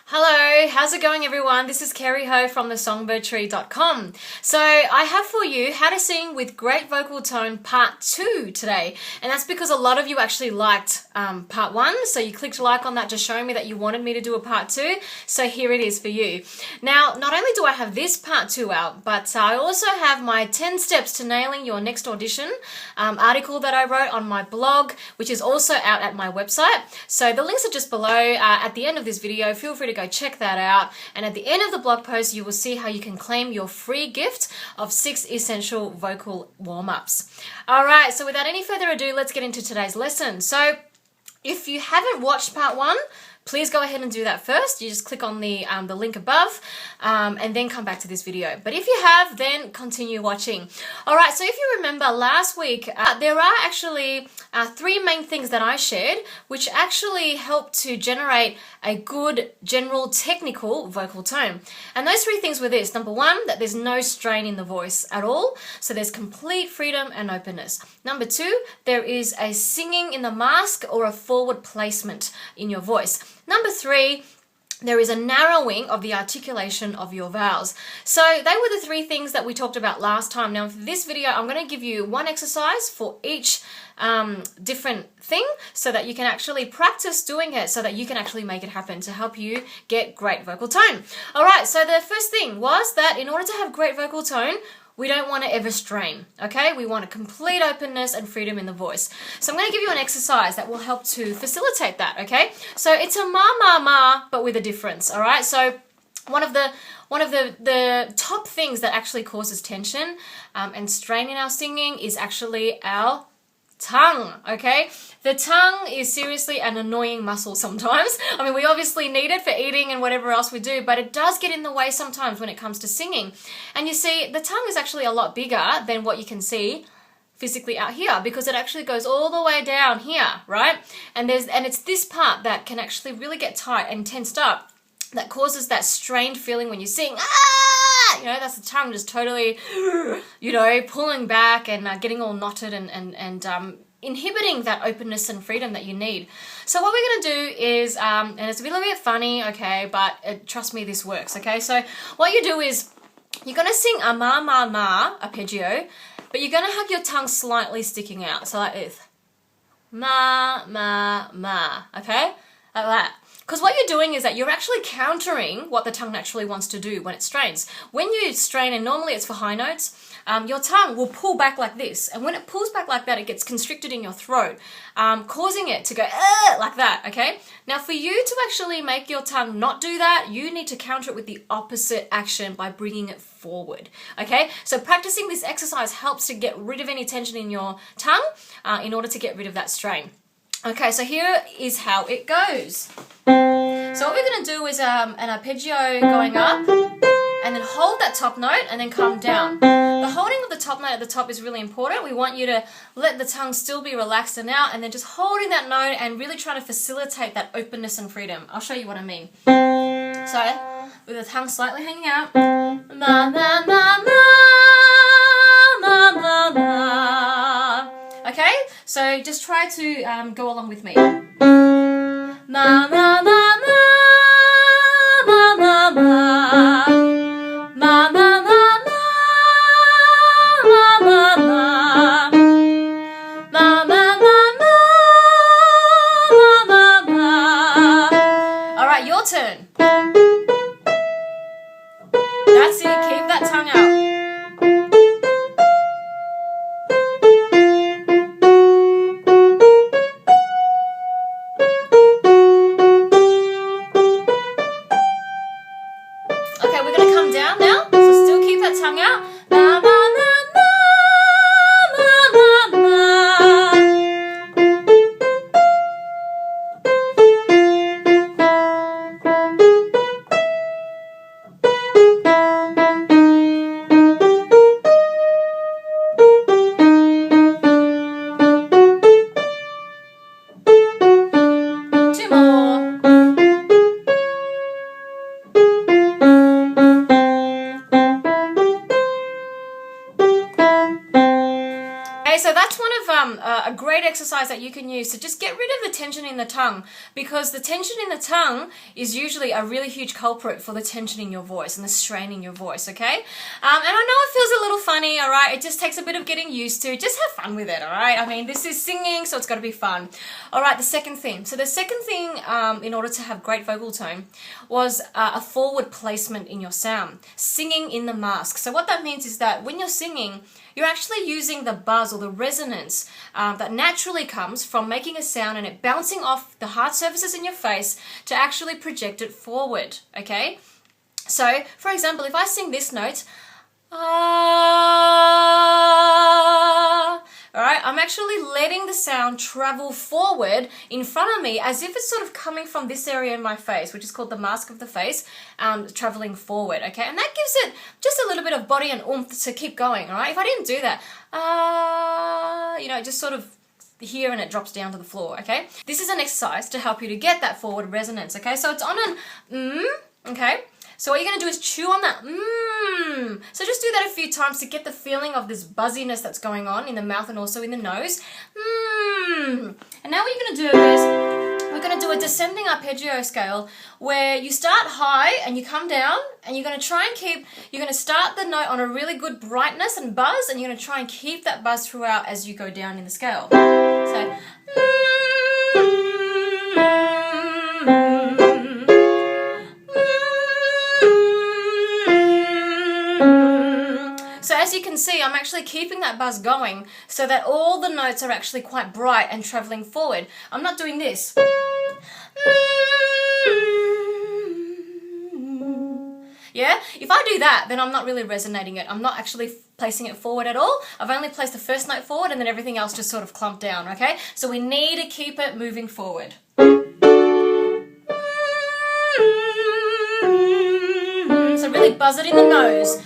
Hello, how's it going everyone? This is Kerri Ho from the Songbird.com. So I have for you how to sing with great vocal tone part 2 today. And that's because a lot of you actually liked part 1. So you clicked like on that just showing me that you wanted me to do a part 2. So here it is for you. Now, not only do I have this part 2 out, but I also have my 10 steps to nailing your next audition article that I wrote on my blog, which is also out at my website. So the links are just below at the end of this video. Feel free to go check that out, and at the end of the blog post you will see how you can claim your free gift of 6 essential vocal warm-ups. Alright, so without any further ado, let's get into today's lesson. So if you haven't watched part 1, please go ahead and do that first. You just click on the link above and then come back to this video. But if you have, then continue watching. All right, so if you remember last week, there are actually 3 main things that I shared which actually help to generate a good general technical vocal tone. And those 3 things were this. Number 1, that there's no strain in the voice at all. So there's complete freedom and openness. Number 2, there is a singing in the mask or a forward placement in your voice. Number 3, there is a narrowing of the articulation of your vowels. So they were the 3 things that we talked about last time. Now for this video, I'm going to give you one exercise for each different thing so that you can actually practice doing it so that you can actually make it happen to help you get great vocal tone. All right, so the first thing was that in order to have great vocal tone, we don't want to ever strain, okay? We want a complete openness and freedom in the voice. So I'm going to give you an exercise that will help to facilitate that, okay? So it's a ma, ma, ma, but with a difference, all right? So one of the top things that actually causes tension and strain in our singing is actually our tongue, okay? The tongue is seriously an annoying muscle sometimes. I mean, we obviously need it for eating and whatever else we do, but it does get in the way sometimes when it comes to singing. And you see, the tongue is actually a lot bigger than what you can see physically out here because it actually goes all the way down here, right? And it's this part that can actually really get tight and tensed up that causes that strained feeling when you sing. Ah! You know, that's the tongue just totally, you know, pulling back and getting all knotted and inhibiting that openness and freedom that you need. So what we're going to do is, and it's a little bit funny, okay, but trust me, this works, okay? So what you do is you're going to sing a ma, ma, ma, arpeggio, but you're going to have your tongue slightly sticking out. So like this. Ma, ma, ma, okay? Like that. Because what you're doing is that you're actually countering what the tongue naturally wants to do when it strains. When you strain, and normally it's for high notes, your tongue will pull back like this. And when it pulls back like that, it gets constricted in your throat, causing it to go like that, okay? Now for you to actually make your tongue not do that, you need to counter it with the opposite action by bringing it forward, okay? So practicing this exercise helps to get rid of any tension in your tongue in order to get rid of that strain. Okay, so here is how it goes. So what we're going to do is an arpeggio going up and then hold that top note and then come down. The holding of the top note at the top is really important. We want you to let the tongue still be relaxed and out and then just holding that note and really trying to facilitate that openness and freedom. I'll show you what I mean. So, with the tongue slightly hanging out. Ma, ma, ma, ma, ma, ma, ma. Okay, so just try to go along with me. Ma, ma, ma, ma, ma, ma, ma. Ma, ma, ma, ma, ma, ma, ma. Ma, ma, ma, ma, ma, ma, ma. All right, your turn. That's it, keep that tongue out. great exercise that you can use to just get rid of the tension in the tongue, because the tension in the tongue is usually a really huge culprit for the tension in your voice and the strain in your voice, okay? And I know it feels a little funny, all right? It just takes a bit of getting used to. Just have fun with it, all right? I mean, this is singing, so it's got to be fun. All right, the second thing. So the second thing in order to have great vocal tone was a forward placement in your sound. Singing in the mask. So what that means is that when you're singing, you're actually using the buzz or the resonance that naturally comes from making a sound and it bouncing off the hard surfaces in your face to actually project it forward, okay? So, for example, if I sing this note, ah, all right, I'm actually letting the sound travel forward in front of me as if it's sort of coming from this area in my face, which is called the mask of the face, traveling forward, okay? And that gives it just a little bit of body and oomph to keep going, all right? If I didn't do that, you know, just sort of here and it drops down to the floor, okay? This is an exercise to help you to get that forward resonance, okay? So it's on an okay? So what you're going to do is chew on that mmm. So just do that a few times to get the feeling of this buzziness that's going on in the mouth and also in the nose. Mmm. And now what you're going to do is we're going to do a descending arpeggio scale where you start high and you come down and you're going to try and keep, you're going to start the note on a really good brightness and buzz, and you're going to try and keep that buzz throughout as you go down in the scale. So as you can see, I'm actually keeping that buzz going so that all the notes are actually quite bright and traveling forward. I'm not doing this. Yeah? If I do that, then I'm not really resonating it. I'm not actually placing it forward at all. I've only placed the first note forward and then everything else just sort of clumped down, okay? So we need to keep it moving forward. So really buzz it in the nose.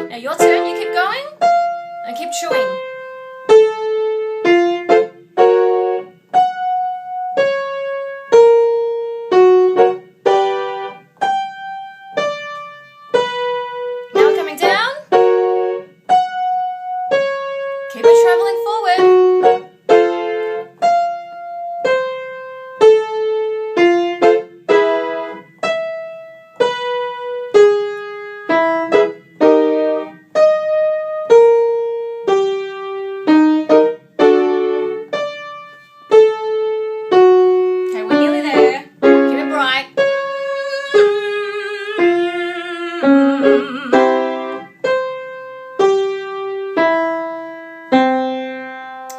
Now your turn, you keep going and keep chewing. Now coming down. Keep it traveling forward.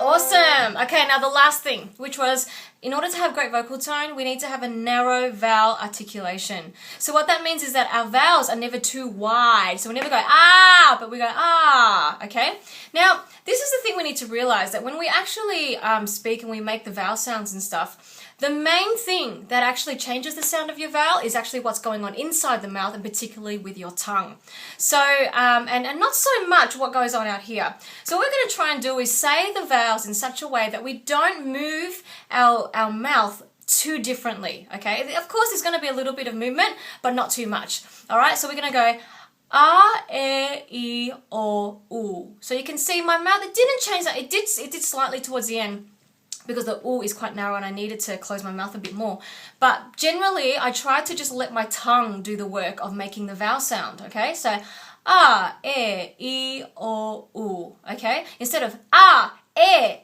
Awesome. Okay, now the last thing, which was, in order to have great vocal tone, we need to have a narrow vowel articulation. So what that means is that our vowels are never too wide. So we never go ah, but we go ah, okay? Now, this is the thing we need to realize, that when we actually speak and we make the vowel sounds and stuff, the main thing that actually changes the sound of your vowel is actually what's going on inside the mouth, and particularly with your tongue. So, and not so much what goes on out here. So what we're going to try and do is say the vowels in such a way that we don't move our mouth too differently, okay? Of course, there's going to be a little bit of movement, but not too much. All right, so we're going to go ah, e, I, o, u. So you can see my mouth, it didn't change that. It did slightly towards the end, because the oo is quite narrow and I needed to close my mouth a bit more. But generally, I try to just let my tongue do the work of making the vowel sound, okay? So, ah, I, o, u, okay? Instead of ah, I,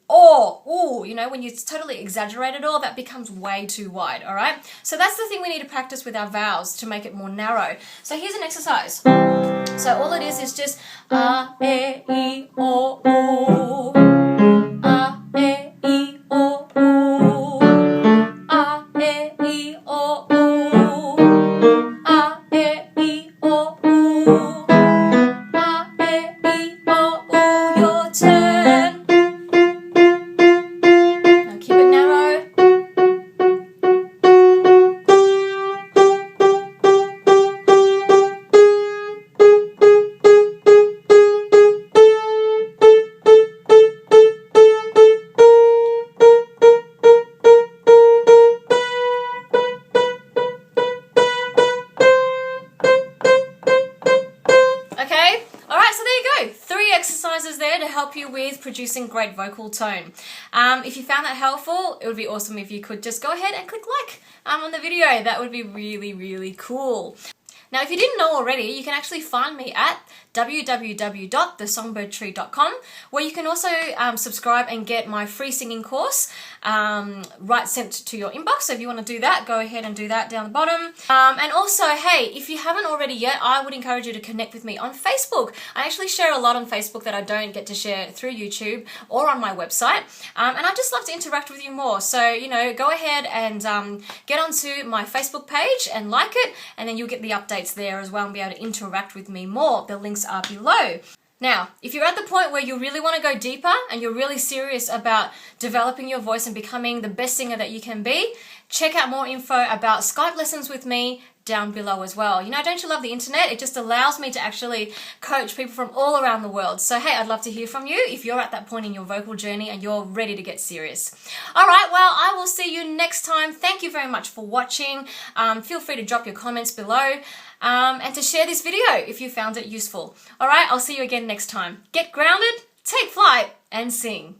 o, u, you know, when you totally exaggerate it all, that becomes way too wide, all right? So that's the thing we need to practice with our vowels to make it more narrow. So here's an exercise. So all it is just ah, I, o, u. Okay, alright, so there you go. 3 exercises there to help you with producing great vocal tone. If you found that helpful, it would be awesome if you could just go ahead and click like on the video. That would be really, really cool. Now, if you didn't know already, you can actually find me at www.thesongbirdtree.com, where you can also subscribe and get my free singing course right sent to your inbox. So if you want to do that, go ahead and do that down the bottom. And also, hey, if you haven't already yet, I would encourage you to connect with me on Facebook. I actually share a lot on Facebook that I don't get to share through YouTube or on my website. And I just love to interact with you more. So, you know, go ahead and get onto my Facebook page and like it, and then you'll get the updates there as well and be able to interact with me more. The links are below. Now, if you're at the point where you really want to go deeper and you're really serious about developing your voice and becoming the best singer that you can be, check out more info about Skype lessons with me down below as well. You know, don't you love the internet? It just allows me to actually coach people from all around the world. So hey, I'd love to hear from you if you're at that point in your vocal journey and you're ready to get serious. All right, well, I will see you next time. Thank you very much for watching. Feel free to drop your comments below and to share this video if you found it useful. All right, I'll see you again next time. Get grounded, take flight, and sing.